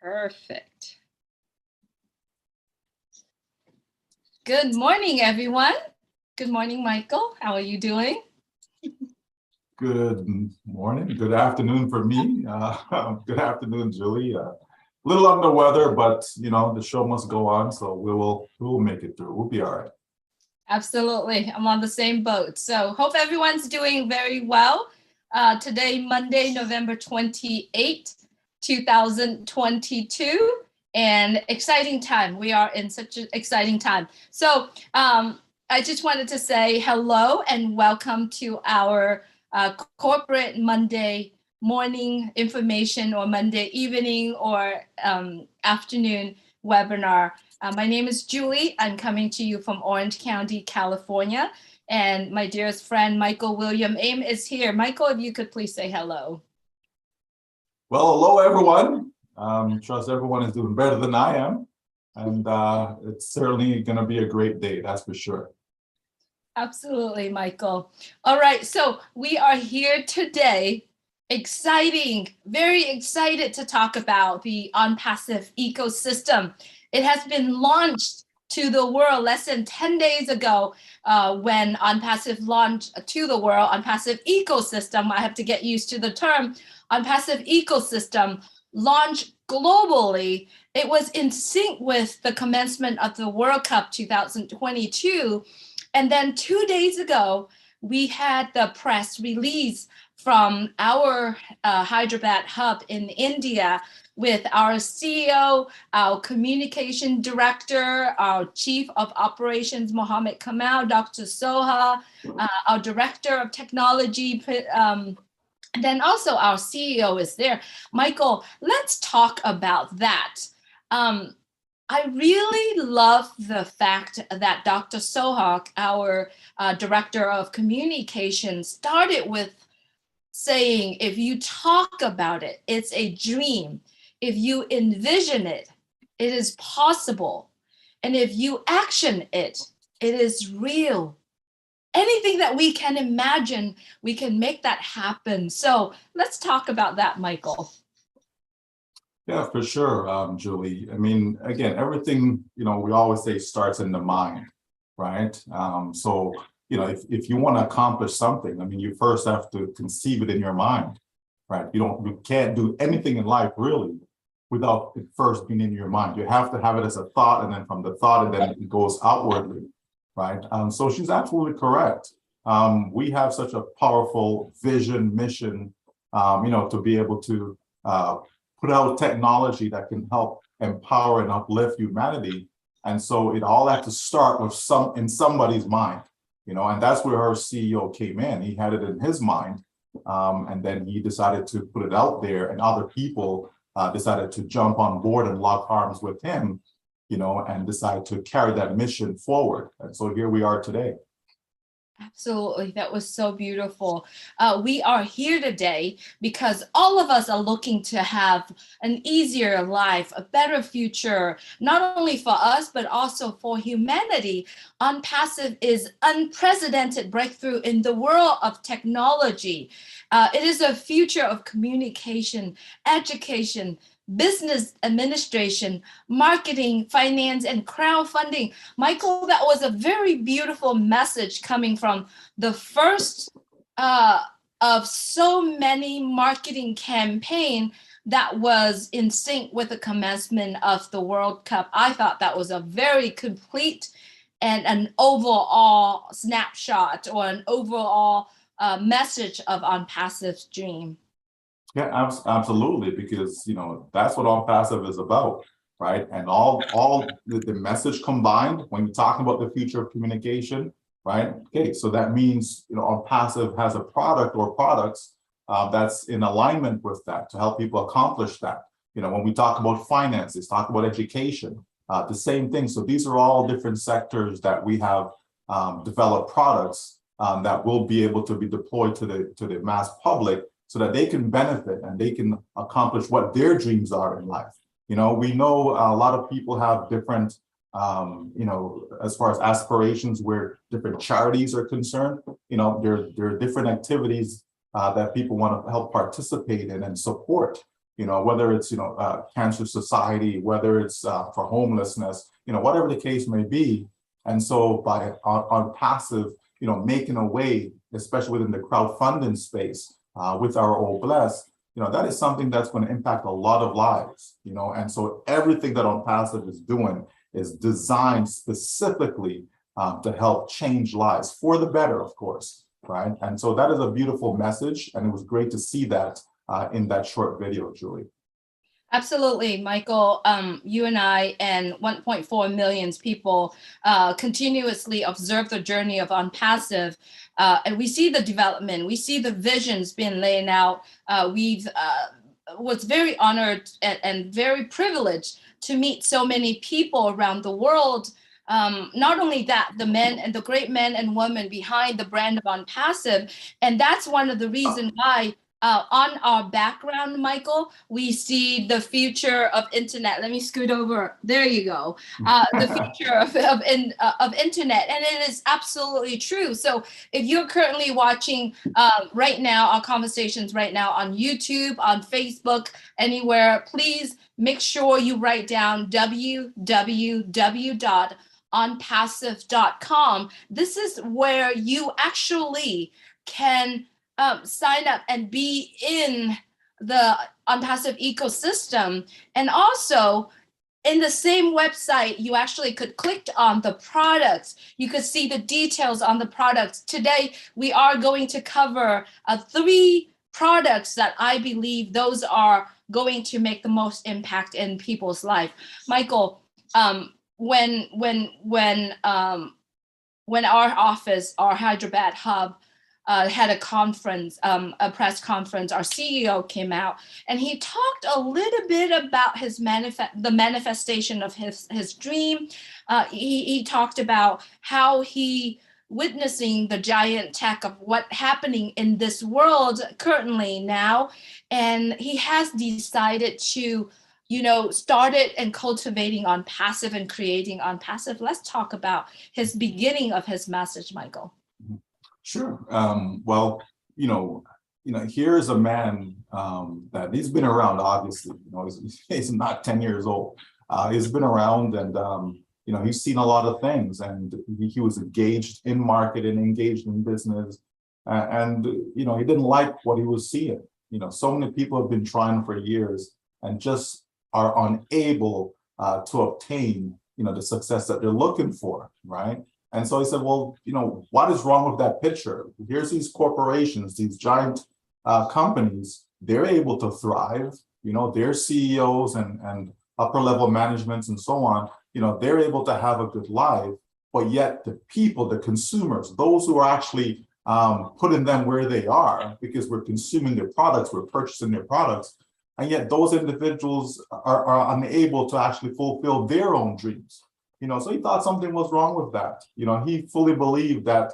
Perfect. Good morning, everyone. Good morning, Michael. How are you doing? Good morning, good afternoon for me. Good afternoon, Julie. A little under weather, but you know, the show must go on, so we will make it through. We'll be all right. Absolutely. I'm on the same boat. So hope everyone's doing very well. Today, Monday, November 28, 2022, and exciting time. We are in such an exciting time. So I just wanted to say hello and welcome to our corporate Monday morning information or Monday evening or afternoon webinar. My name is Julie. I'm coming to you from Orange County, California. And my dearest friend, Michael William Aim is here. Michael, if you could please say hello. Well, hello, everyone. Trust everyone is doing better than I am. And it's certainly going to be a great day, that's for sure. Absolutely, Michael. All right, so we are here today. Exciting, very excited to talk about the Onpassive ecosystem. It has been launched to the world less than 10 days ago when Onpassive launched to the world. Onpassive ecosystem, I have to get used to the term, Onpassive ecosystem launched globally. It was in sync with the commencement of the World Cup 2022. And then 2 days ago, we had the press release from our Hyderabad hub in India with our CEO, our communication director, our chief of operations, Mohammed Kamal, Dr. Soha, our director of technology, and then also our CEO is there. Michael, let's talk about that. I really love the fact that Dr. Soha, our director of communication, started with saying, if you talk about it, it's a dream. If you envision it, it is possible. And if you action it, it is real. Anything that we can imagine, we can make that happen. So let's talk about that, Michael. Yeah, for sure, Julie. I mean, again, everything, you know, we always say starts in the mind, right? So, you know, if you want to accomplish something, I mean, you first have to conceive it in your mind, right? You can't do anything in life really without it first being in your mind. You have to have it as a thought, and then from the thought, and then it goes outwardly, right? So she's absolutely correct. We have such a powerful vision, mission, you know, to be able to put out technology that can help empower and uplift humanity. And so it all had to start with in somebody's mind, you know, and that's where our CEO came in. He had it in his mind, and then he decided to put it out there, and other people decided to jump on board and lock arms with him, you know, and decide to carry that mission forward. And so here we are today. Absolutely. That was so beautiful. We are here today because all of us are looking to have an easier life, a better future, not only for us, but also for humanity. Onpassive is unprecedented breakthrough in the world of technology. It is a future of communication, education, business administration, marketing, finance, and crowdfunding. Michael, that was a very beautiful message coming from the first of so many marketing campaign that was in sync with the commencement of the World Cup. I thought that was a very complete and an overall snapshot or an overall message of Onpassive's dream. Yeah, absolutely, because you know that's what Onpassive is about, right? And all the message combined when you're talking about the future of communication, right? Okay, so that means you know Onpassive has a product or products that's in alignment with that to help people accomplish that. You know, when we talk about finances, talk about education, the same thing. So these are all different sectors that we have developed products that will be able to be deployed to the mass public, so that they can benefit and they can accomplish what their dreams are in life. You know, we know a lot of people have different, you know, as far as aspirations where different charities are concerned. You know, there are different activities that people want to help participate in and support. whether it's, Cancer Society, whether it's for homelessness, whatever the case may be. And so by Onpassive, making a way, especially within the crowdfunding space with our Old Bless, that is something that's going to impact a lot of lives, and so everything that Onpassive is doing is designed specifically to help change lives for the better, of course, right? And so that is a beautiful message, and it was great to see that in that short video, Julie. Absolutely, Michael. You and I and 1.4 million people continuously observe the journey of Onpassive, and we see the development, we see the visions being laid out. We've was very honored and very privileged to meet so many people around the world. Not only that, the men and the great men and women behind the brand of Onpassive, and that's one of the reasons why. On our background, Michael, we see the future of internet. Let me scoot over. There you go. The future of internet, and it is absolutely true. So if you're currently watching right now, our conversations right now on YouTube, on Facebook, anywhere, please make sure you write down www.onpassive.com. This is where you actually can sign up and be in the Onpassive ecosystem. And also in the same website, you actually could click on the products. You could see the details on the products. Today, we are going to cover 3 products that I believe those are going to make the most impact in people's life. Michael, when our office, our Hyderabad hub, had a conference, a press conference, our CEO came out and he talked a little bit about the manifestation of his dream. He talked about how he witnessing the giant tech of what's happening in this world currently now. And he has decided to, started and cultivating Onpassive and creating Onpassive. Let's talk about his beginning of his message, Michael. Sure. Well, here's a man that he's been around, obviously, he's not 10 years old. He's been around and, he's seen a lot of things, and he was engaged in marketing, engaged in business, and, he didn't like what he was seeing. So many people have been trying for years and just are unable to obtain, the success that they're looking for, right? And so he said, well, what is wrong with that picture? Here's these corporations, these giant companies, they're able to thrive, their CEOs and upper level managements and so on, they're able to have a good life, but yet the people, the consumers, those who are actually putting them where they are, because we're consuming their products, we're purchasing their products, and yet those individuals are unable to actually fulfill their own dreams. So he thought something was wrong with that. He fully believed that,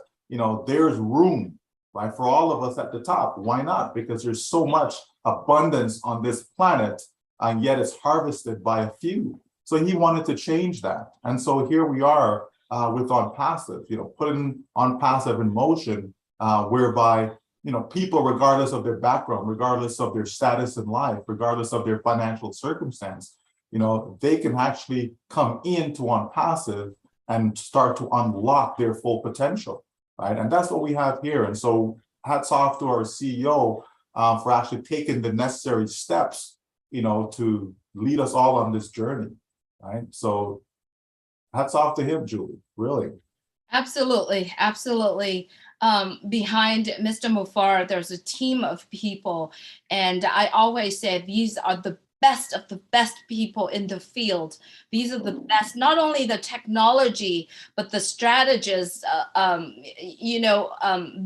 there's room, right, for all of us at the top. Why not? Because there's so much abundance on this planet, and yet it's harvested by a few. So he wanted to change that. And so here we are with Onpassive, putting Onpassive in motion, whereby, people, regardless of their background, regardless of their status in life, regardless of their financial circumstance, they can actually come into Onpassive and start to unlock their full potential, right? And that's what we have here. And so hats off to our CEO for actually taking the necessary steps, to lead us all on this journey, right? So hats off to him, Julie, really. Absolutely, absolutely. Behind Mr. Mufar, there's a team of people. And I always say these are the best of the best people in the field. These are the best, not only the technology, but the strategists,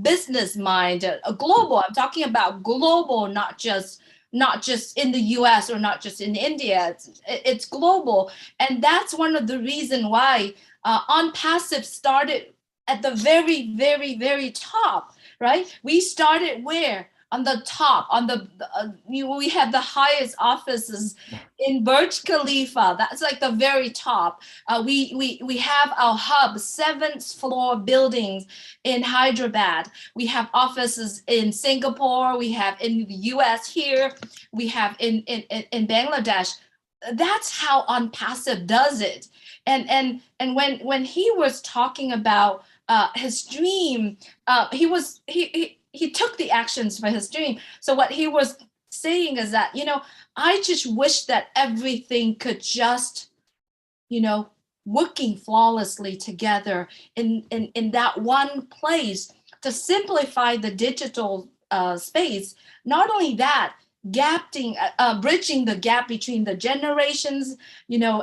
business mind, global. I'm talking about global, not just in the US or not just in India. It's global. And that's one of the reasons why Onpassive started at the very, very, very top, right? We started where? on the top, on we have the highest offices in Burj Khalifa. That's like the very top. We have our hub, 7th floor buildings in Hyderabad. We have offices in Singapore. We have in the US here. We have in Bangladesh. That's how Onpassive does it. And when he was talking about his dream, he took the actions for his dream. So what he was saying is that, I just wish that everything could just, working flawlessly together in that one place to simplify the digital space. Not only that, bridging the gap between the generations,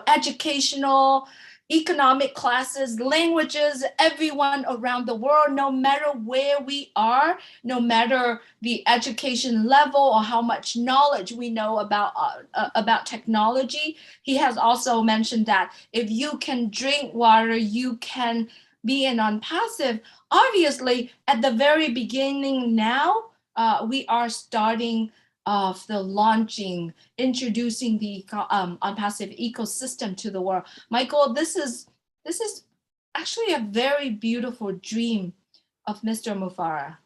educational, economic classes, languages, everyone around the world, no matter where we are, no matter the education level or how much knowledge we know about technology. He has also mentioned that if you can drink water, you can be an Onpassive. Obviously, at the very beginning now, we are starting of the launching, introducing the Onpassive ecosystem to the world. Michael, this is actually a very beautiful dream of Mr. Mufareh.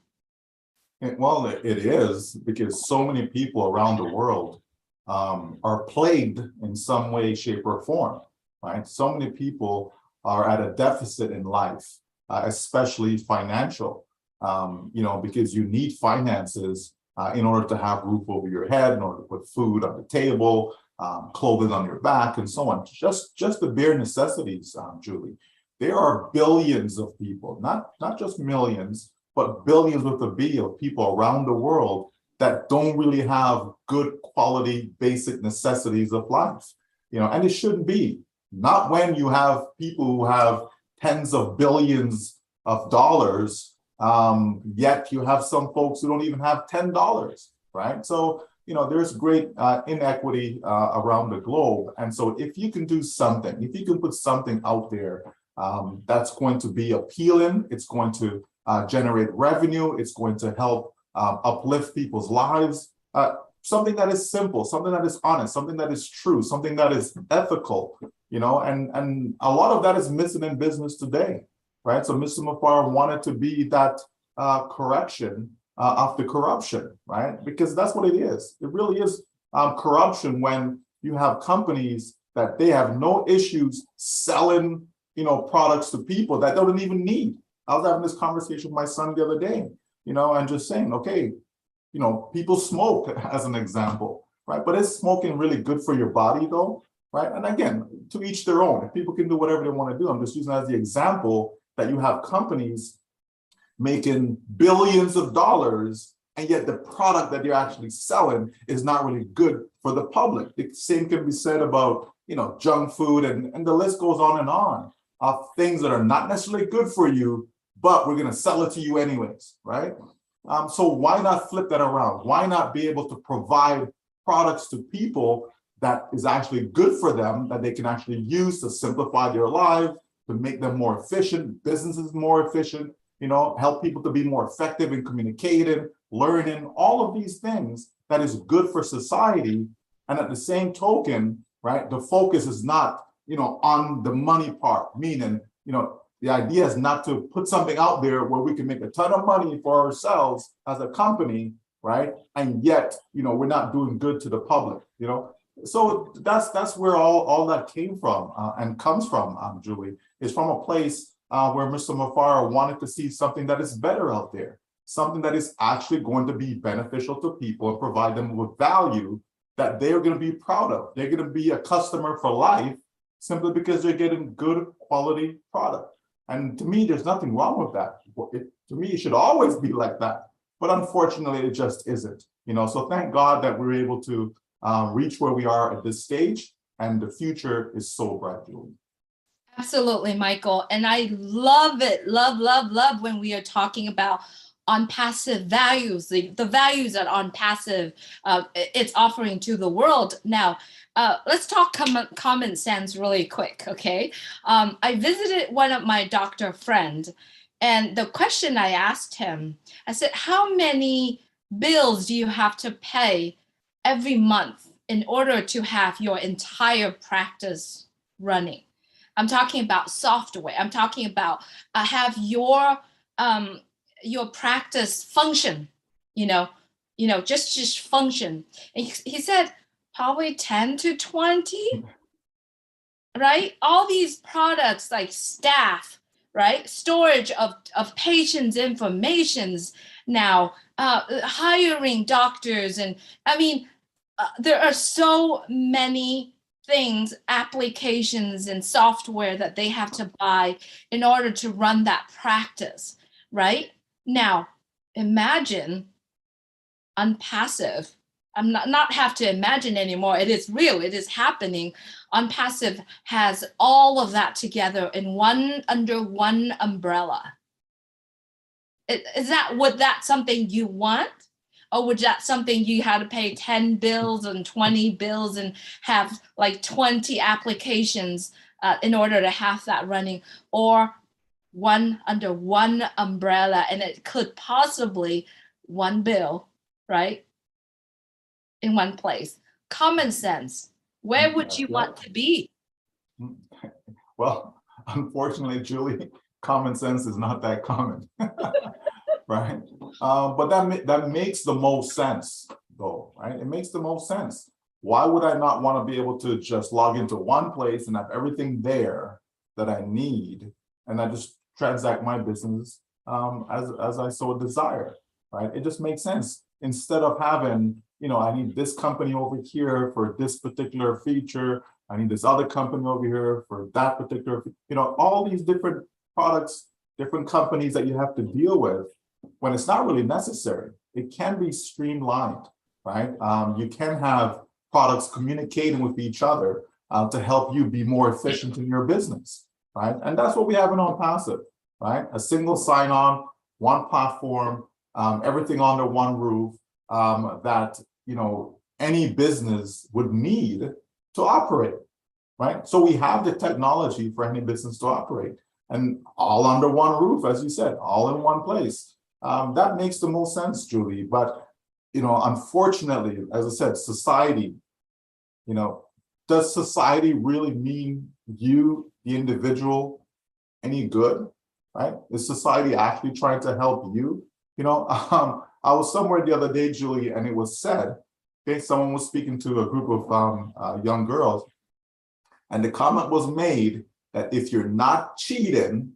Well, it is, because so many people around the world are plagued in some way, shape, or form, right? So many people are at a deficit in life, especially financial, because you need finances in order to have roof over your head, in order to put food on the table, clothing on your back, and so on. Just the bare necessities, Julie. There are billions of people, not just millions, but billions with a B of people around the world that don't really have good quality basic necessities of life. And it shouldn't be. Not when you have people who have tens of billions of dollars, yet you have some folks who don't even have $10, right? So, there's great inequity around the globe. And so if you can do something, if you can put something out there that's going to be appealing, it's going to generate revenue, it's going to help uplift people's lives, something that is simple, something that is honest, something that is true, something that is ethical, and a lot of that is missing in business today. Right, so Mr. Mufareh wanted to be that correction of the corruption, right? Because that's what it is. It really is corruption when you have companies that they have no issues selling, products to people that they don't even need. I was having this conversation with my son the other day, and just saying, okay, people smoke as an example, right? But is smoking really good for your body though, right? And again, to each their own. If people can do whatever they want to do, I'm just using it as the example that you have companies making billions of dollars, and yet the product that they're actually selling is not really good for the public. The same can be said about, junk food, and the list goes on of things that are not necessarily good for you, but we're going to sell it to you anyways, right? So why not flip that around? Why not be able to provide products to people that is actually good for them, that they can actually use to simplify their lives, to make them more efficient, businesses more efficient, help people to be more effective in communicating, learning, all of these things that is good for society. And at the same token, right, the focus is not, on the money part, meaning, the idea is not to put something out there where we can make a ton of money for ourselves as a company, right? And yet, we're not doing good to the public, So that's where all that came from and comes from, Julie, is from a place where Mr. Mufareh wanted to see something that is better out there, something that is actually going to be beneficial to people and provide them with value that they're going to be proud of. They're going to be a customer for life simply because they're getting good quality product. And to me, there's nothing wrong with that. To me, it should always be like that. But unfortunately, it just isn't. So thank God that we're able to reach where we are at this stage, and the future is so bright, Julie. Absolutely, Michael. And I love it, love when we are talking about Onpassive values, the values that Onpassive it's offering to the world. Now, let's talk common sense really quick, okay? I visited one of my doctor friend, and the question I asked him, I said, how many bills do you have to pay every month in order to have your entire practice running? I'm talking about software. I'm talking about have your practice function, just function. And he said probably 10 to 20, right? All these products like staff, right? Storage of patients' informations now, hiring doctors. And I mean, there are so many things, applications and software that they have to buy in order to run that practice, right? Now, imagine Onpassive. I'm not have to imagine anymore. It is real. It is happening. Onpassive has all of that together in under one umbrella. Would that something you want? Or would that something you had to pay 10 bills and 20 bills and have like 20 applications in order to have that running, or under one umbrella, and it could possibly one bill, right? In one place. Common sense. Where would you want to be? Well, unfortunately, Julie, common sense is not that common. Right? But that makes the most sense, though, right? It makes the most sense. Why would I not want to be able to just log into one place and have everything there that I need, and I just transact my business as I so desire, right? It just makes sense. Instead of having, I need this company over here for this particular feature, I need this other company over here for that particular, all these different products, different companies that you have to deal with, when it's not really necessary. It can be streamlined, right? You can have products communicating with each other to help you be more efficient in your business, right? And that's what we have in Onpassive, right? A single sign-on, one platform, everything under one roof that any business would need to operate, right? So we have the technology for any business to operate, and all under one roof, as you said, all in one place. That makes the most sense, Julie. But unfortunately, as I said, society, does society really mean you, the individual, any good, right? Is society actually trying to help you? I was somewhere the other day, Julie, and it was said, okay, someone was speaking to a group of young girls, and the comment was made that if you're not cheating,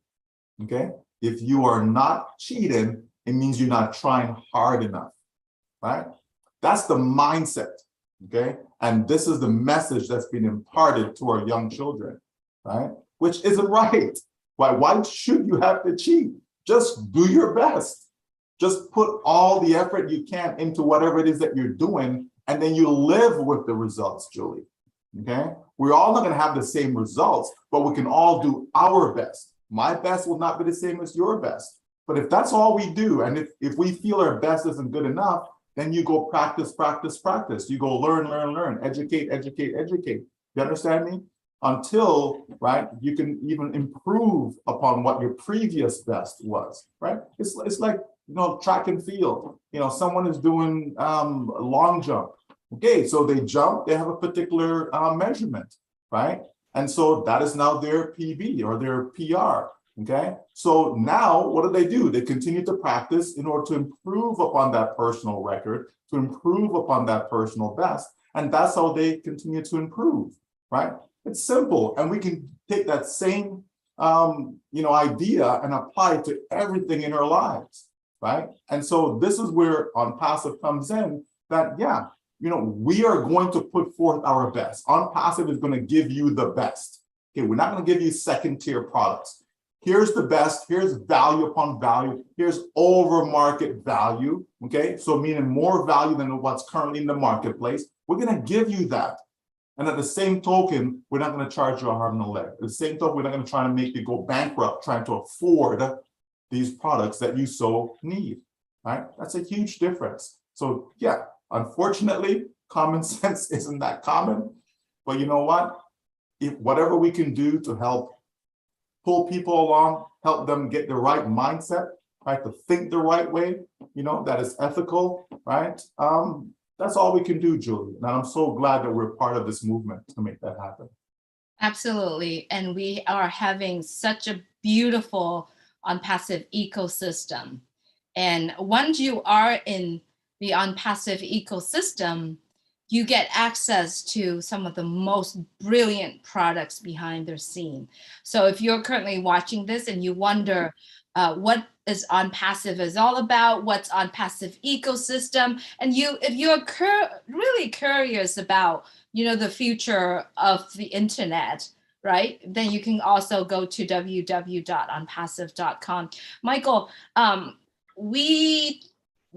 okay, if you are not cheating, it means you're not trying hard enough, right? That's the mindset, okay? And this is the message that's been imparted to our young children, right? Which isn't right. Why should you have to cheat? Just do your best. Just put all the effort you can into whatever it is that you're doing, and then you live with the results, Julie, okay? We're all not gonna have the same results, but we can all do our best. My best will not be the same as your best. But if that's all we do, and if we feel our best isn't good enough, then you go practice, practice, practice. You go learn, learn, learn, educate, educate, educate. You understand me? Until, right, you can even improve upon what your previous best was, right? It's like, track and field. Someone is doing a long jump. Okay, so they jump, they have a particular measurement, right? And so that is now their PB or their PR. Okay, so now what do? They continue to practice in order to improve upon that personal record, to improve upon that personal best. And that's how they continue to improve, right? It's simple. And we can take that same, idea and apply it to everything in our lives, right? And so this is where Onpassive comes in, that, yeah, we are going to put forth our best. Onpassive is going to give you the best. Okay, we're not going to give you second tier products. Here's the best, here's value upon value, here's over market value, okay? So meaning more value than what's currently in the marketplace. We're gonna give you that. And at the same token, we're not gonna charge you a arm and a leg. At the same token, we're not gonna try to make you go bankrupt trying to afford these products that you so need, right? That's a huge difference. So yeah, unfortunately, common sense isn't that common, but you know what? If whatever we can do to help pull people along, help them get the right mindset, right? To think the right way, that is ethical, right? That's all we can do, Julie. And I'm so glad that we're part of this movement to make that happen. Absolutely. And we are having such a beautiful Onpassive ecosystem. And once you are in the Onpassive ecosystem, you get access to some of the most brilliant products behind the scene. So if you're currently watching this and you wonder what is Onpassive is all about, what's Onpassive ecosystem, and if you're really curious about the future of the internet, right? Then you can also go to www.onpassive.com. Michael, we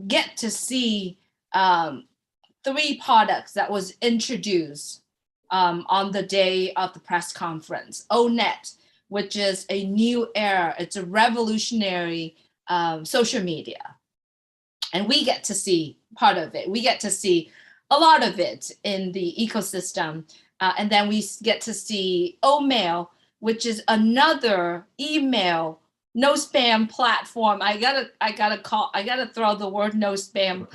get to see 3 products that was introduced on the day of the press conference. ONET, which is a new era. It's a revolutionary social media. And we get to see part of it. We get to see a lot of it in the ecosystem. And then we get to see OMail, which is another email no spam platform. I gotta throw the word no spam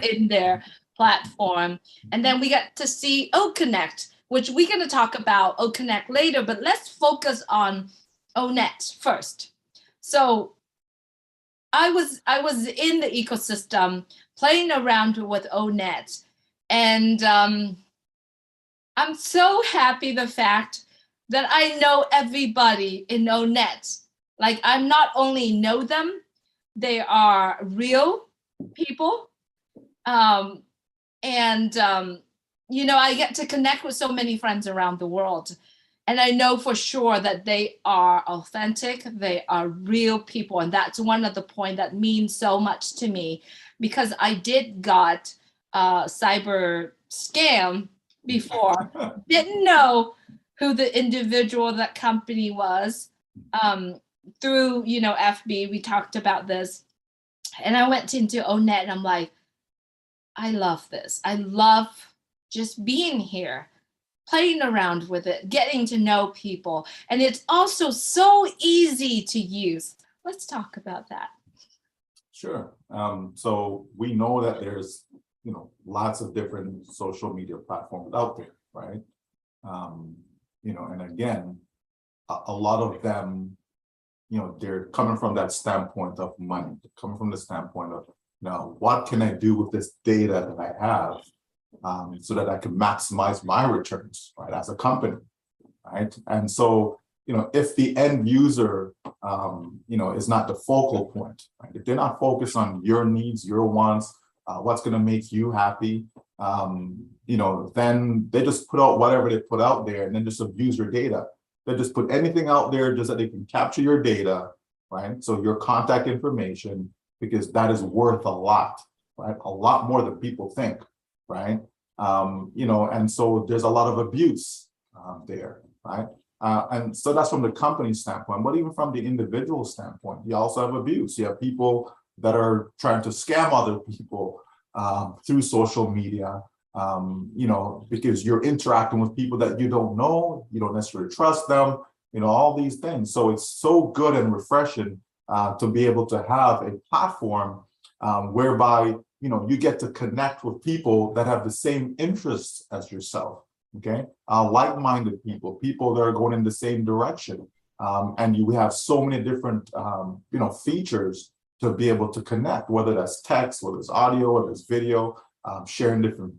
in there, platform. And then we get to see OConnect, which we're going to talk about OConnect later, but let's focus on ONET first. So I was in the ecosystem playing around with ONET, and I'm so happy the fact that I know everybody in ONET. Like, I not only know them, they are real people. I get to connect with so many friends around the world. And I know for sure that they are authentic, they are real people. And that's one of the points that means so much to me, because I did got cyber scam before, didn't know who the individual, that company was. Through, FB, we talked about this. And I went into ONET and I'm like, I love this. I love just being here, playing around with it, getting to know people. And it's also so easy to use. Let's talk about that. Sure. So we know that there's, lots of different social media platforms out there, right? And again, a lot of them, they're coming from that standpoint of money, coming from the standpoint of, what can I do with this data that I have so that I can maximize my returns, right, as a company, right? And so, if the end user, is not the focal point, right? If they're not focused on your needs, your wants, what's going to make you happy, then they just put out whatever they put out there and then just abuse your data. They just put anything out there just that they can capture your data, right? So your contact information, because that is worth a lot, right? A lot more than people think, right? And so there's a lot of abuse there, right? And so that's from the company standpoint, but even from the individual standpoint, you also have abuse. You have people that are trying to scam other people through social media, because you're interacting with people that you don't know, you don't necessarily trust them, all these things. So it's so good and refreshing to be able to have a platform whereby, you get to connect with people that have the same interests as yourself, okay? Like-minded people that are going in the same direction. And you have so many different, features to be able to connect, whether that's text, whether it's audio, whether it's video, sharing different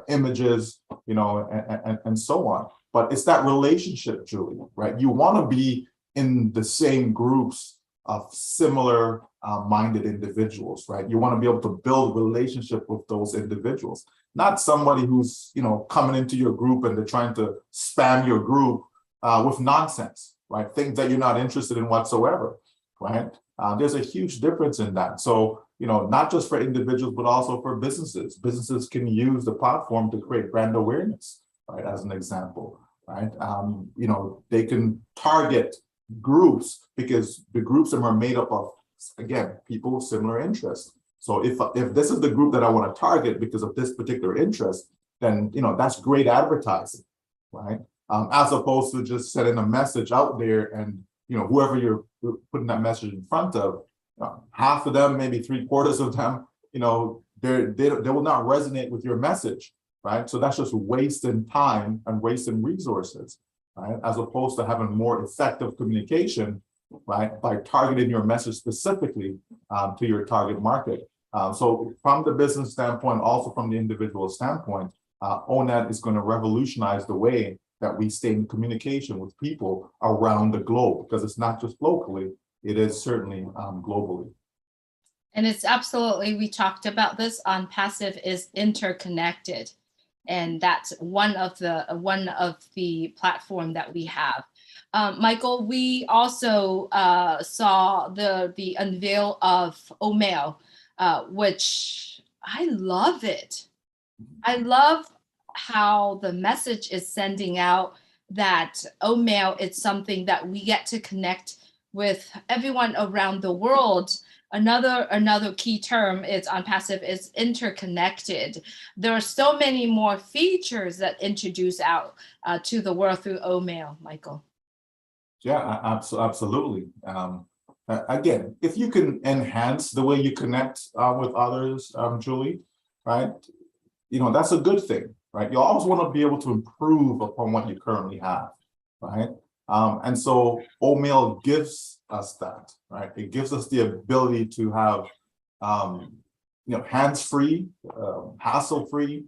images, and so on. But it's that relationship, Julie, right? You want to be in the same groups of similar minded individuals, right? You want to be able to build relationship with those individuals, not somebody who's, coming into your group and they're trying to spam your group with nonsense, right? Things that you're not interested in whatsoever, right? There's a huge difference in that. So, not just for individuals, but also for businesses. Businesses can use the platform to create brand awareness, right? As an example, right? They can target groups because the groups are made up of, again, people with similar interests. So if this is the group that I want to target because of this particular interest, then, that's great advertising, right? As opposed to just sending a message out there and, whoever you're putting that message in front of, half of them, maybe 3/4 of them, they will not resonate with your message, right? So that's just wasting time and wasting resources, right? As opposed to having more effective communication, right? By targeting your message specifically to your target market. So from the business standpoint, also from the individual standpoint, ONET is going to revolutionize the way that we stay in communication with people around the globe, because it's not just locally, it is certainly globally. And it's absolutely, we talked about this, Onpassive is interconnected. And that's one of the platform that we have. Michael, we also saw the unveil of OMail, which I love it. I love how the message is sending out that OMail is something that we get to connect with everyone around the world. Another key term is Onpassive is interconnected. There are so many more features that introduce out to the world through OMail, Michael. Yeah, absolutely. Again, if you can enhance the way you connect with others, Julie, right? That's a good thing, right? You always want to be able to improve upon what you currently have, right? And so OMail gives us that, right? It gives us the ability to have, hands-free, hassle-free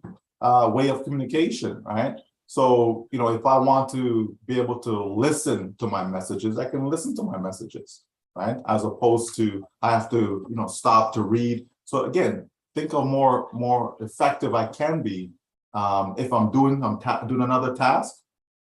way of communication, right? So, if I want to be able to listen to my messages, I can listen to my messages, right? As opposed to I have to, stop to read. So again, think of more effective I can be if I'm doing another task,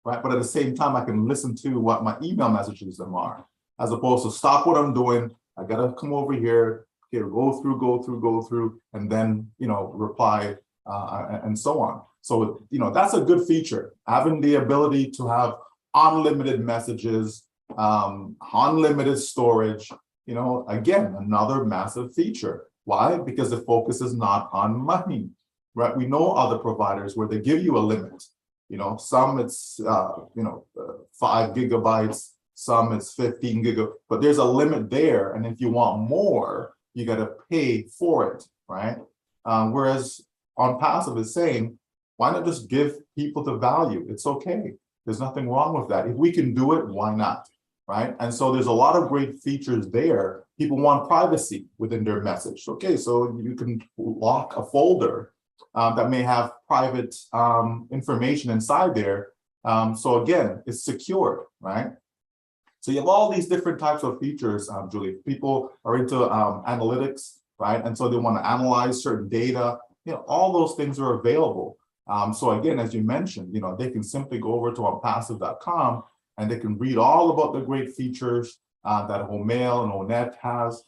right? But at the same time, I can listen to what my email messages are, as opposed to stop what I'm doing. I gotta come over here, go through, and then reply and so on. So that's a good feature, having the ability to have unlimited messages, unlimited storage. Again, another massive feature. Why? Because the focus is not on money, right? We know other providers where they give you a limit. Some it's 5 GB, some it's 15 GB, but there's a limit there. And if you want more, you got to pay for it, right? Whereas Onpassive is saying, why not just give people the value? It's okay. There's nothing wrong with that. If we can do it, why not? Right? And so there's a lot of great features there. People want privacy within their message. Okay, so you can lock a folder that may have private information inside there. So again, it's secured, right? So you have all these different types of features, Julie. People are into analytics, right? And so they want to analyze certain data. All those things are available. So again, as you mentioned, they can simply go over to onpassive.com and they can read all about the great features that OMail and ONET has.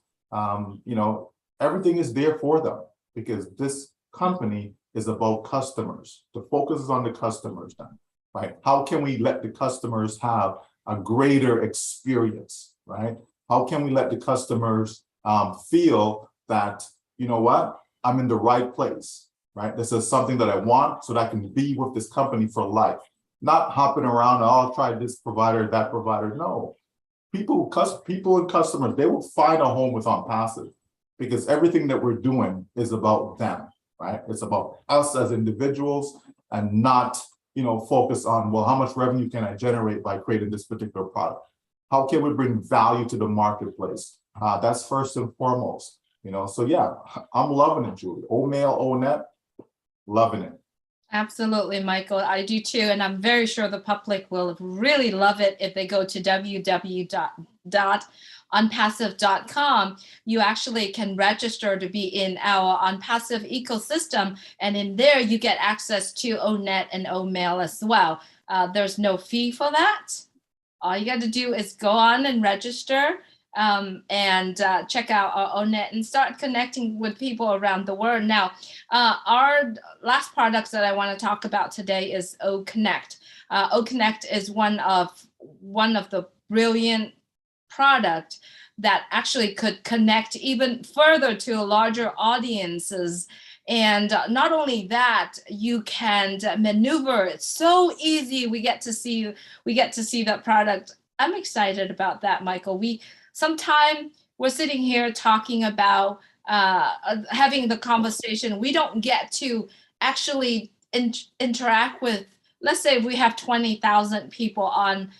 Everything is there for them because this company is about customers. The focus is on the customers then, right? How can we let the customers have a greater experience, right? How can we let the customers feel that, I'm in the right place, right? This is something that I want so that I can be with this company for life. Not hopping around, I'll try this provider, that provider. No, people and customers, they will find a home with Onpassive because everything that we're doing is about them, right? It's about us as individuals and not, focus on, well, how much revenue can I generate by creating this particular product? How can we bring value to the marketplace? That's first and foremost, So yeah, I'm loving it, Julie. OMail, ONET, loving it. Absolutely, Michael. I do too. And I'm very sure the public will really love it if they go to www.onpassive.com. You actually can register to be in our Onpassive ecosystem. And in there, you get access to ONET and OMail as well. There's no fee for that. All you got to do is go on and register. And check out our ONET and start connecting with people around the world. Now, our last products that I want to talk about today is OConnect. OConnect is one of the brilliant product that actually could connect even further to larger audiences. And not only that, you can maneuver. It's so easy. We get to see that product. I'm excited about that, Michael. Sometime we're sitting here talking about having the conversation. We don't get to actually interact with, let's say we have 20,000 people on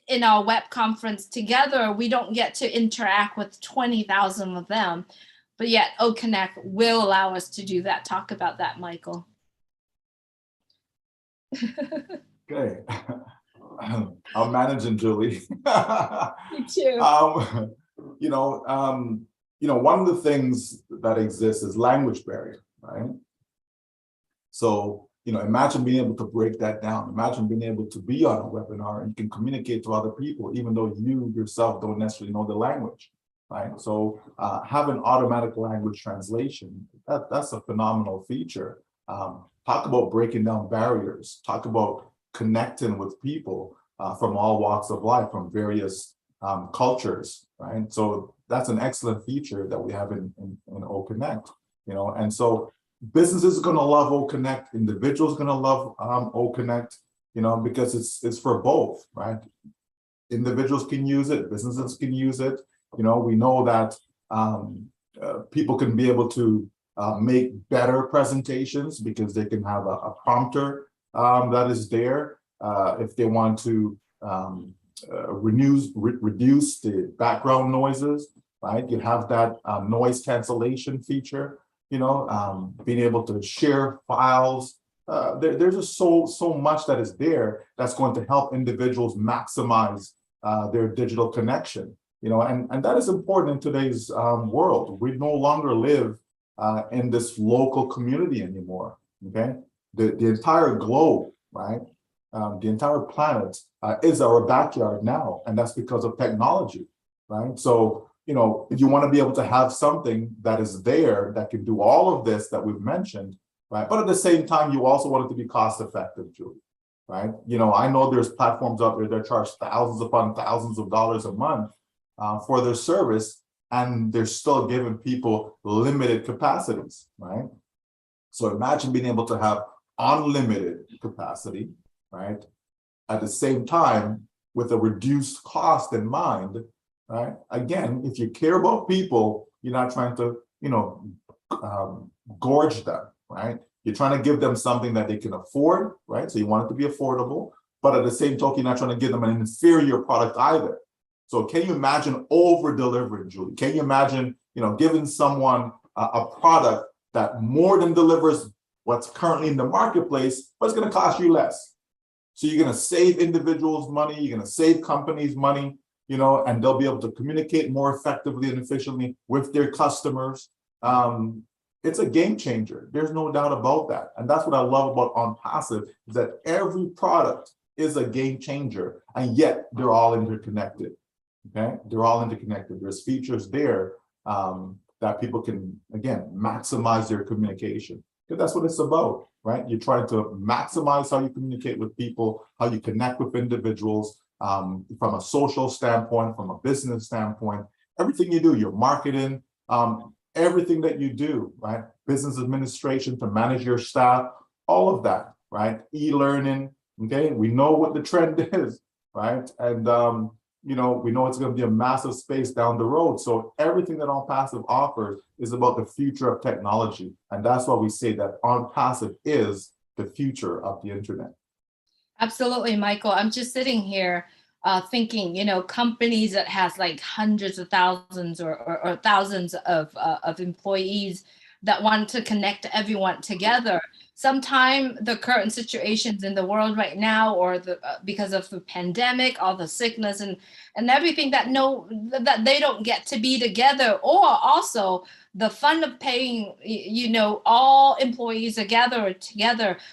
in our web conference together, we don't get to interact with 20,000 of them. But yet OConnect will allow us to do that. Talk about that, Michael. Okay. I'm managing, Julie. Me too. One of the things that exists is language barrier, right? So, imagine being able to break that down. Imagine being able to be on a webinar and you can communicate to other people, even though you yourself don't necessarily know the language, right? So having automatic language translation, that's a phenomenal feature. Talk about breaking down barriers, talk about connecting with people from all walks of life, from various cultures, right? So that's an excellent feature that we have in OConnect, and so businesses are going to love OConnect, individuals are going to love OConnect, because it's for both, right? Individuals can use it, businesses can use it. We know that people can be able to make better presentations because they can have a prompter that is there if they want to reduce the background noises, right? You have that noise cancellation feature, being able to share files. There's just so much that is there that's going to help individuals maximize their digital connection, and that is important in today's world. We no longer live in this local community anymore, okay? The entire globe, right? The entire planet is our backyard now, and that's because of technology, right? So, you want to be able to have something that is there that can do all of this that we've mentioned, right? But at the same time, you also want it to be cost effective, Julie, right? I know there's platforms out there that charge thousands upon thousands of dollars a month for their service, and they're still giving people limited capacities, right? So imagine being able to have unlimited capacity, right? At the same time, with a reduced cost in mind, right? Again, if you care about people, you're not trying to, gorge them, right? You're trying to give them something that they can afford, right? So you want it to be affordable, but at the same token, you're not trying to give them an inferior product either. So can you imagine over delivering, Julie? Can you imagine, giving someone a product that more than delivers what's currently in the marketplace, but it's going to cost you less? So you're going to save individuals money, you're going to save companies money, and they'll be able to communicate more effectively and efficiently with their customers. It's a game changer. There's no doubt about that. And that's what I love about Onpassive, is that every product is a game changer, and yet they're all interconnected. Okay, they're all interconnected. There's features there that people can, again, maximize their communication. Because that's what it's about, right? You're trying to maximize how you communicate with people, how you connect with individuals, from a social standpoint, from a business standpoint. Everything you do, your marketing, everything that you do, right? Business administration, to manage your staff, all of that, right? E-learning, okay? We know what the trend is, right? And we know it's going to be a massive space down the road. So everything that Onpassive offers is about the future of technology. And that's why we say that Onpassive is the future of the internet. Absolutely, Michael. I'm just sitting here thinking, companies that has like hundreds of thousands or thousands of employees that want to connect everyone together. Sometimes the current situations in the world right now, or because of the pandemic, all the sickness and everything, that they don't get to be together, or also the fun of paying, all employees together.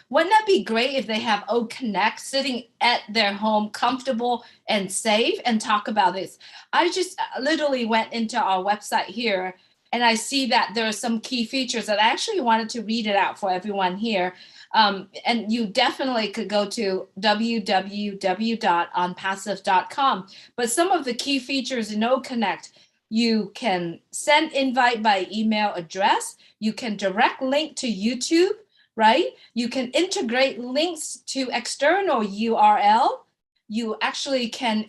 Wouldn't that be great if they have OConnect sitting at their home, comfortable and safe, and talk about this? I just literally went into our website here, and I see that there are some key features that I actually wanted to read it out for everyone here. And you definitely could go to www.onpassive.com. But some of the key features in OConnect: you can send invite by email address. You can direct link to YouTube, right? You can integrate links to external URL. You actually can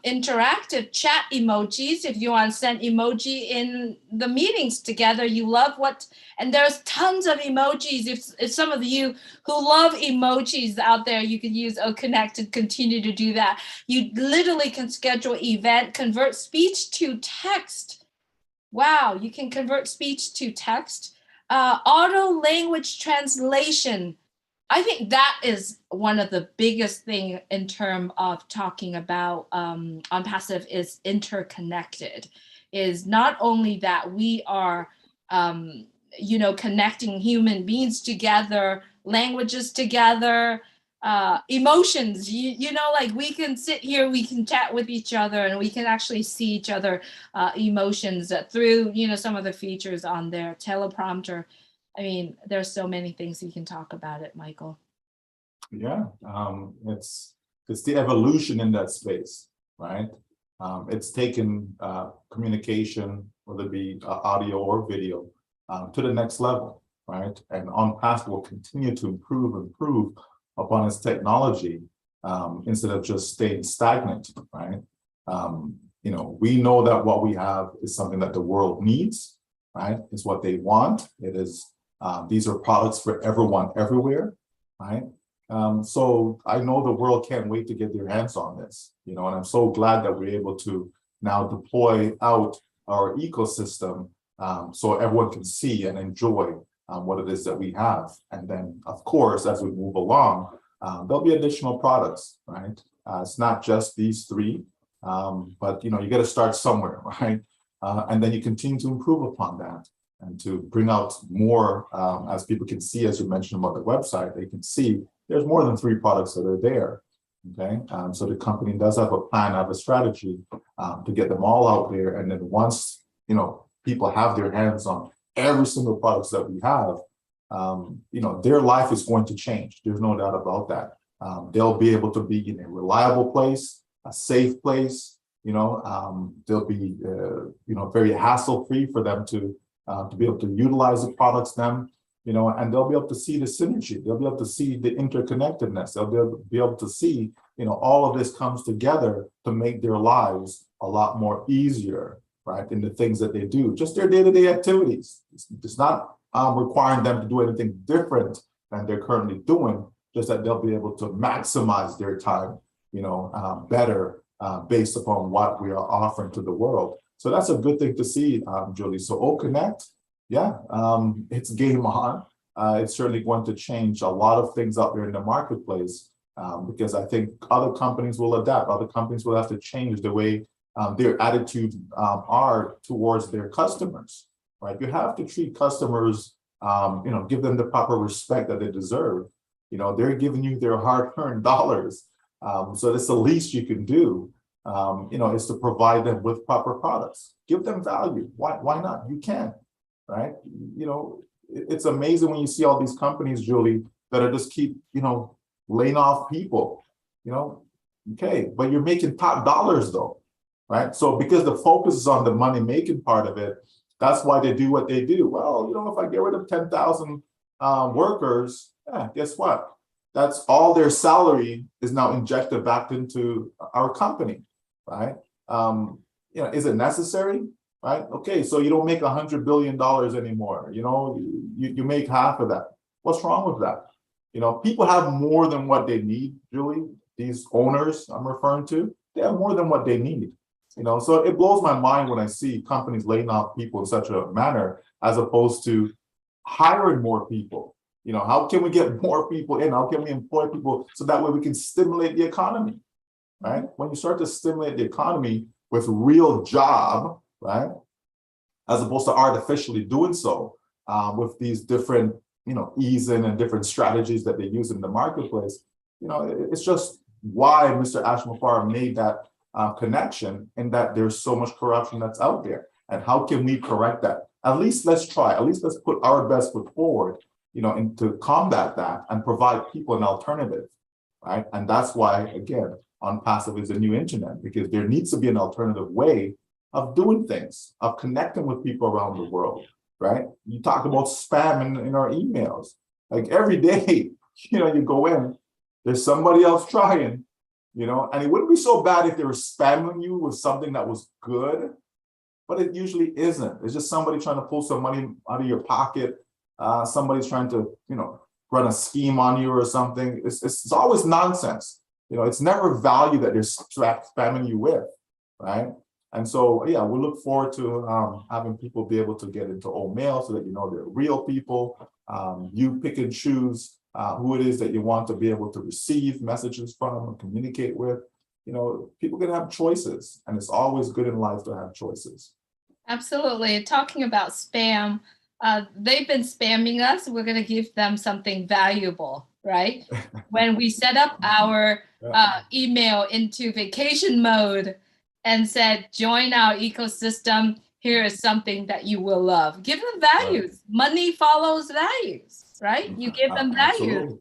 interactive chat emojis if you want to send emoji in the meetings together. You love what, and there's tons of emojis. If some of you who love emojis out there, you can use OConnect and continue to do that. You literally can schedule event, convert speech to text. Wow, you can convert speech to text. Auto language translation. I think that is one of the biggest thing in terms of talking about Onpassive is interconnected. Is not only that we are, connecting human beings together, languages together, emotions. Like we can sit here, we can chat with each other, and we can actually see each other emotions through some of the features on their teleprompter. I mean, there's so many things you can talk about it, Michael. Yeah, it's the evolution in that space, right? It's taken communication, whether it be audio or video, to the next level, right? And Onpassive will continue to improve upon its technology instead of just staying stagnant, right? We know that what we have is something that the world needs, right? It's what they want. It is. These are products for everyone, everywhere, right? So I know the world can't wait to get their hands on this, and I'm so glad that we're able to now deploy out our ecosystem so everyone can see and enjoy what it is that we have. And then, of course, as we move along, there'll be additional products, right? It's not just these three, but you got to start somewhere, right? And then you continue to improve upon that and to bring out more, as people can see, as you mentioned about the website, they can see there's more than 3 products that are there, okay? So the company does have a plan, have a strategy to get them all out there. And then once, people have their hands on every single products that we have, their life is going to change. There's no doubt about that. They'll be able to be in a reliable place, a safe place, they'll be, very hassle-free for them to be able to utilize the products and they'll be able to see the synergy. They'll be able to see the interconnectedness. They'll be able to see, all of this comes together to make their lives a lot more easier, right? In the things that they do, just their day-to-day activities. It's not requiring them to do anything different than they're currently doing, just that they'll be able to maximize their time, better based upon what we are offering to the world. So that's a good thing to see, Julie. So OConnect, yeah, it's game on. It's certainly going to change a lot of things out there in the marketplace because I think other companies will adapt. Other companies will have to change the way their attitudes are towards their customers, right? You have to treat customers, give them the proper respect that they deserve. They're giving you their hard-earned dollars. So that's the least you can do. Is to provide them with proper products. Give them value. Why not? You can, right? It's amazing when you see all these companies, Julie, that are just keep, laying off people, okay, but you're making top dollars though, right? So because the focus is on the money-making part of it, that's why they do what they do. Well, if I get rid of 10,000 workers, guess what? That's all their salary is now injected back into our company. Right? Is it necessary? Right? Okay, so you don't make $100 billion anymore. You make half of that. What's wrong with that? People have more than what they need, Julie. These owners I'm referring to, they have more than what they need. So it blows my mind when I see companies laying off people in such a manner as opposed to hiring more people. How can we get more people in? How can we employ people so that way we can stimulate the economy? Right? When you start to stimulate the economy with real job, right, as opposed to artificially doing so with these different, easing and different strategies that they use in the marketplace, it's just why Mr. Ashmafar made that connection, and that there's so much corruption that's out there. And how can we correct that? At least let's try. At least let's put our best foot forward, and to combat that and provide people an alternative, right? And that's why, again, Onpassive is a new internet, because there needs to be an alternative way of doing things, of connecting with people around the world, right? You talk about spam in our emails. Like every day, you go in, there's somebody else trying, you know, and it wouldn't be so bad if they were spamming you with something that was good, but it usually isn't. It's just somebody trying to pull some money out of your pocket. Somebody's trying to, you know, run a scheme on you or something. It's always nonsense. You know, it's never value that they're spamming you with, right? And so, yeah, we look forward to having people be able to get into old mail so that you know they're real people. You pick and choose who it is that you want to be able to receive messages from and communicate with. You know, people can have choices, and it's always good in life to have choices. Absolutely. Talking about spam, they've been spamming us. We're going to give them something valuable, right? When we set up our email into vacation mode and said, join our ecosystem, here is something that you will love. Give them values. Right. Money follows values, right? You give them values.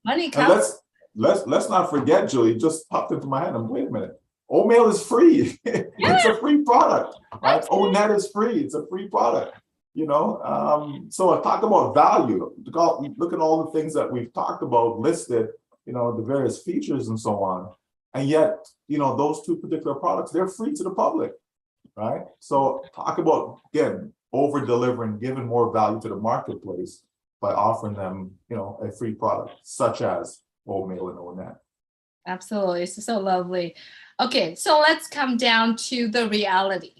Money counts. Let's not forget, Julie, just popped into my head. Wait a minute. Oatmeal is free. It's a free product, right? ONet is free. It's a free product, you know? So I talk about value. Look at all the things that we've talked about, listed, you know, the various features and so on. And yet, you know, those two particular products, they're free to the public, right? So talk about, again, over delivering, giving more value to the marketplace by offering them, you know, a free product such as Oatmeal and ONet. Absolutely. It's so lovely. Okay, so let's come down to the reality.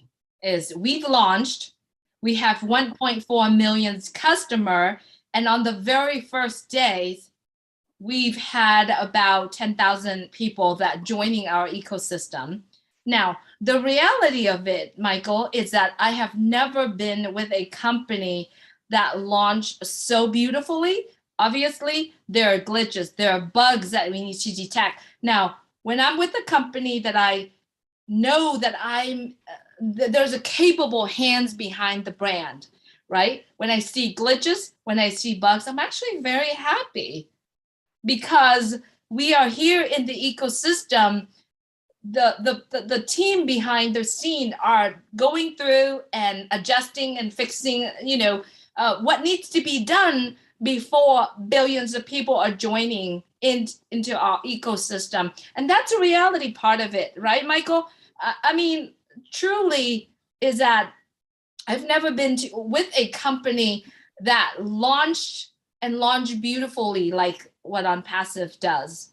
Is we've launched, we have 1.4 million customer, and on the very first days, we've had about 10,000 people that joining our ecosystem. Now, the reality of it, Michael, is that I have never been with a company that launched so beautifully. Obviously, there are glitches, there are bugs that we need to detect. Now, when I'm with a company that I know that there's a capable hands behind the brand, right? When I see glitches, when I see bugs, I'm actually very happy because we are here in the ecosystem. The team behind the scene are going through and adjusting and fixing, you know, what needs to be done before billions of people are joining into our ecosystem. And that's a reality part of it, right, Michael? I mean, truly is that I've never been with a company that launched beautifully like what Onpassive does.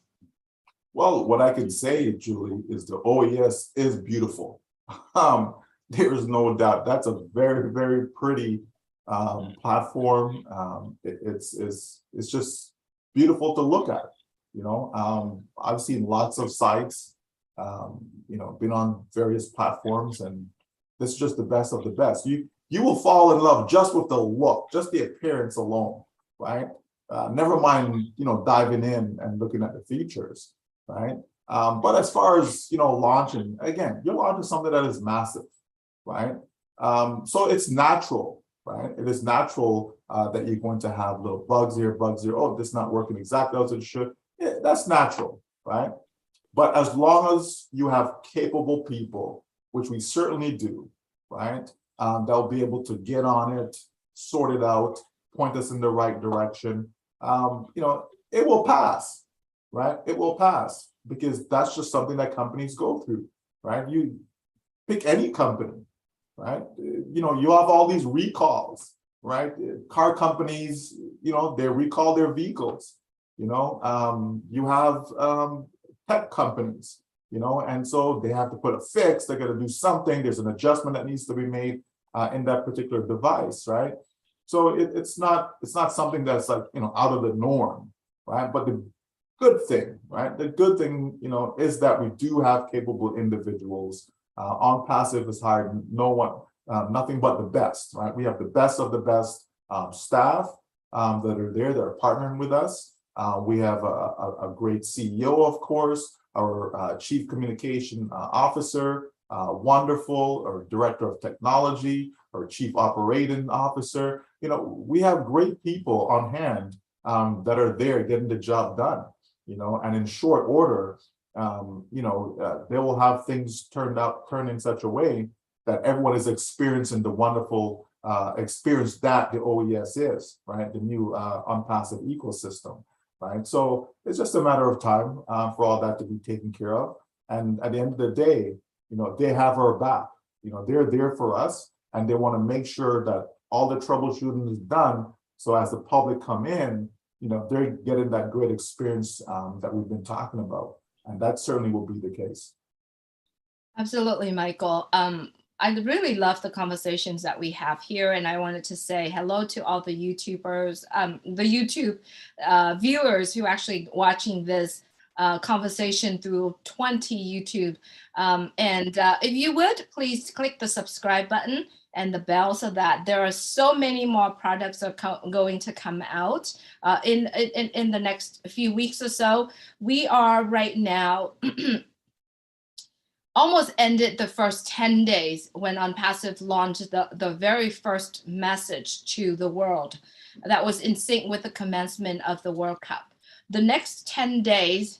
Well, what I can say, Julie, is the OES is beautiful. There is no doubt. That's a very, very pretty platform. It's just beautiful to look at. You know, I've seen lots of sites, you know, been on various platforms, and this is just the best of the best. You will fall in love just with the look, just the appearance alone, right? Never mind, you know, diving in and looking at the features, right? But as far as, you know, launching, again, you're launching something that is massive, right? So it's natural, right? It is natural that you're going to have little bugs here, oh, this is not working exactly as it should. Yeah, that's natural, right? But as long as you have capable people, which we certainly do, right? They'll be able to get on it, sort it out, point us in the right direction. You know, it will pass, right? It will pass because that's just something that companies go through, right? You pick any company, right? You know, you have all these recalls, right? Car companies, you know, they recall their vehicles, you know, you have tech companies, you know, and so they have to put a fix, they're going to do something, there's an adjustment that needs to be made in that particular device, right? So it's not something that's like, you know, out of the norm, right? But the good thing, right? The good thing, you know, is that we do have capable individuals. Onpassive has hired nothing but the best, right? We have the best of the best staff that are there, that are partnering with us. We have a great CEO, of course, our chief communication officer, wonderful, or director of technology, or chief operating officer. You know, we have great people on hand that are there getting the job done, you know, and in short order, you know, they will have things turn in such a way that everyone is experiencing the wonderful experience that the OES is, right? The new Onpassive ecosystem. right? So it's just a matter of time for all that to be taken care of. And at the end of the day, they have our back. They're there for us, and they want to make sure that all the troubleshooting is done. So as the public come in, they're getting that great experience that we've been talking about. And that certainly will be the case. Absolutely, Michael. I really love the conversations that we have here, and I wanted to say hello to all the YouTubers, the YouTube viewers who are actually watching this conversation through 20 YouTube. And if you would, please click the subscribe button and the bell so that there are so many more products are going to come out in the next few weeks or so. We are right now almost ended the first 10 days when Onpassive launched the very first message to the world that was in sync with the commencement of the World Cup. The next 10 days,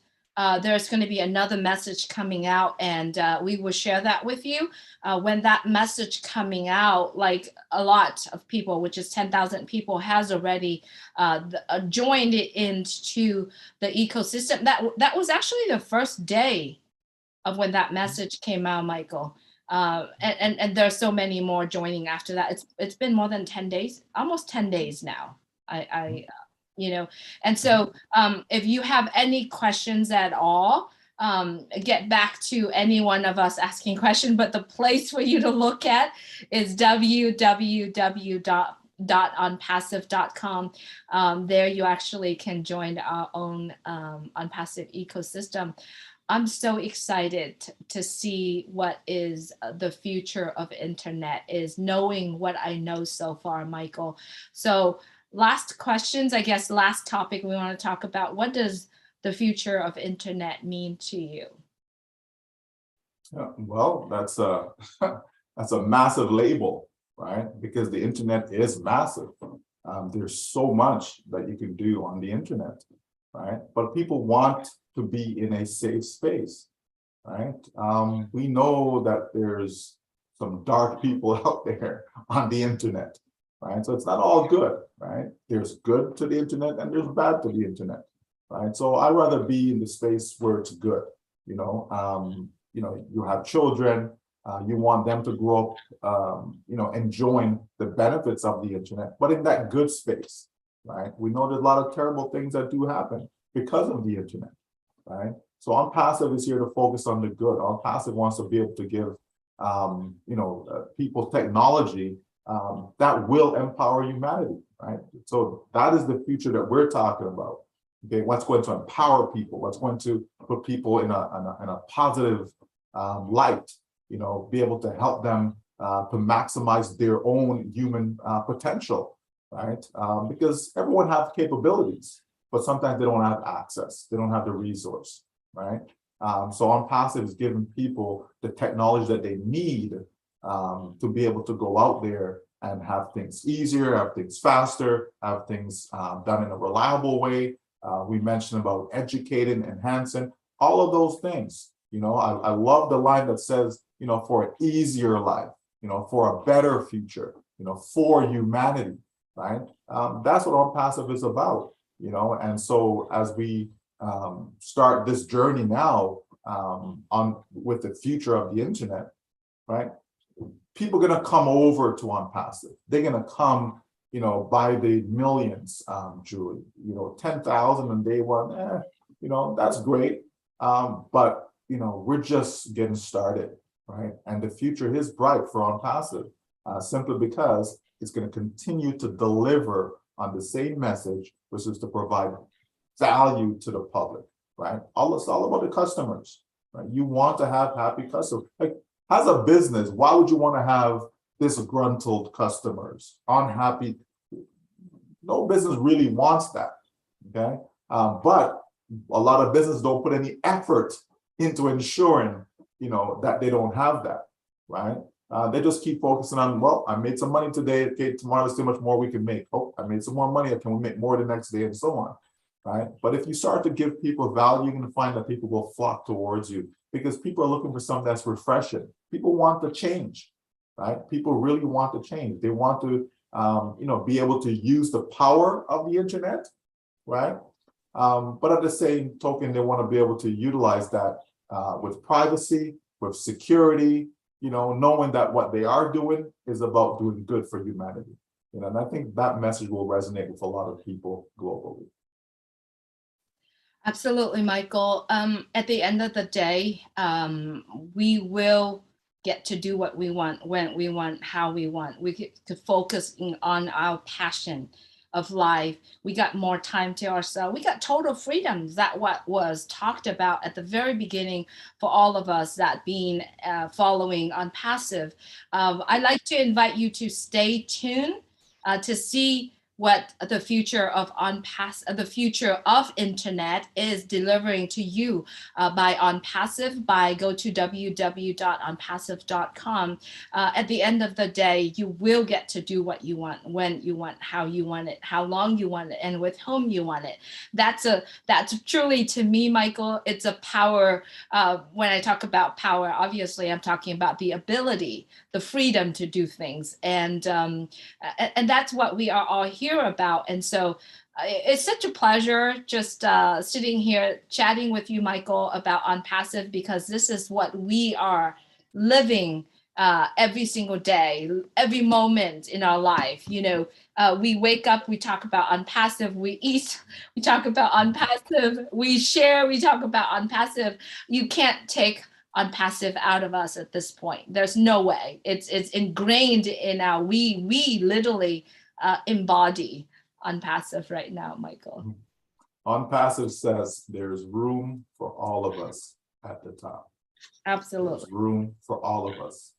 there's going to be another message coming out, and we will share that with you. When that message coming out, like a lot of people, which is 10,000 people, has already joined it into the ecosystem. That was actually the first day of when that message came out, Michael. And there's so many more joining after that. It's been more than 10 days, almost 10 days now. And so if you have any questions at all, get back to any one of us asking questions, but the place for you to look at is www.onpassive.com. There you actually can join our own Onpassive ecosystem. I'm so excited to see what is the future of internet, is knowing what I know so far, Michael. So last questions, I guess, last topic we want to talk about. What does the future of internet mean to you? Yeah, well, that's a massive label, right? Because the internet is massive. There's so much that you can do on the internet, right? But people want to be in a safe space, right? We know that there's some dark people out there on the internet, right? So it's not all good, right? There's good to the internet and there's bad to the internet, right? So I'd rather be in the space where it's good. You have children, you want them to grow up, enjoying the benefits of the internet, but in that good space, right? We know there's a lot of terrible things that do happen because of the internet, right? So Onpassive is here to focus on the good. Onpassive wants to be able to give, people technology that will empower humanity, right? So that is the future that we're talking about. Okay, what's going to empower people? What's going to put people in a positive light? Be able to help them to maximize their own human potential, right? Because everyone has capabilities, but sometimes they don't have access. They don't have the resource, right? So Onpassive is giving people the technology that they need to be able to go out there and have things easier, have things faster, have things done in a reliable way. We mentioned about educating, enhancing, all of those things. I love the line that says, for an easier life, for a better future, for humanity, right? That's what Onpassive is about. And so as we start this journey now with the future of the internet, right? People are going to come over to Onpassive. They're going to come, by the millions, Julie. 10,000 on day one. That's great. But we're just getting started, right? And the future is bright for Onpassive, simply because it's going to continue to deliver on the same message, which is to provide value to the public, right? It's all about the customers, right? You want to have happy customers. Like, as a business, why would you want to have disgruntled customers, unhappy? No business really wants that, okay? But a lot of businesses don't put any effort into ensuring, that they don't have that, right? They just keep focusing on, well, I made some money today. Okay, tomorrow there's too much more we can make. Oh, I made some more money. Can we make more the next day, and so on, right? But if you start to give people value, you're going to find that people will flock towards you, because people are looking for something that's refreshing. People want to change, right? People really want to change. They want to, be able to use the power of the internet, right? But at the same token, they want to be able to utilize that with privacy, with security, you know, knowing that what they are doing is about doing good for humanity. You know, and I think that message will resonate with a lot of people globally. Absolutely, Michael. At the end of the day, we will get to do what we want, when we want, how we want. We get to focus on our passion of life. We got more time to ourselves. We got total freedom. That what was talked about at the very beginning for all of us, that being following Onpassive. I'd like to invite you to stay tuned to see what the future of the future of internet is delivering to you by Onpassive. Go to www.onpassive.com. At the end of the day, you will get to do what you want, when you want, how you want it, how long you want it, and with whom you want it. That's truly, to me, Michael, it's a power. When I talk about power, obviously I'm talking about the ability, the freedom to do things, and that's what we are all here about. And so it's such a pleasure just sitting here chatting with you, Michael, about Onpassive, because this is what we are living every single day, every moment in our life. You know, we wake up, we talk about Onpassive, we eat, we talk about Onpassive, we share, we talk about Onpassive. You can't take Onpassive out of us at this point. There's no way. It's ingrained in our, we literally embody Onpassive right now, Michael. Onpassive says there's room for all of us at the top. Absolutely. There's room for all of us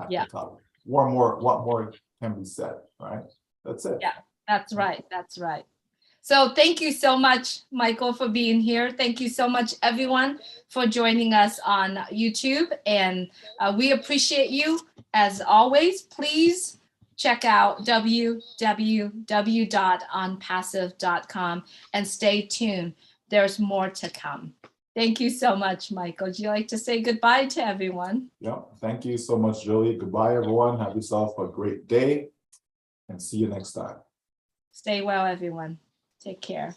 at the top. What more can be said, right? That's it. Yeah, that's right. That's right. So thank you so much, Michael, for being here. Thank you so much, everyone, for joining us on YouTube. And we appreciate you. As always, please check out www.onpassive.com and stay tuned. There's more to come. Thank you so much, Michael. Would you like to say goodbye to everyone? Yeah, thank you so much, Julie. Goodbye, everyone. Have yourself a great day and see you next time. Stay well, everyone. Take care.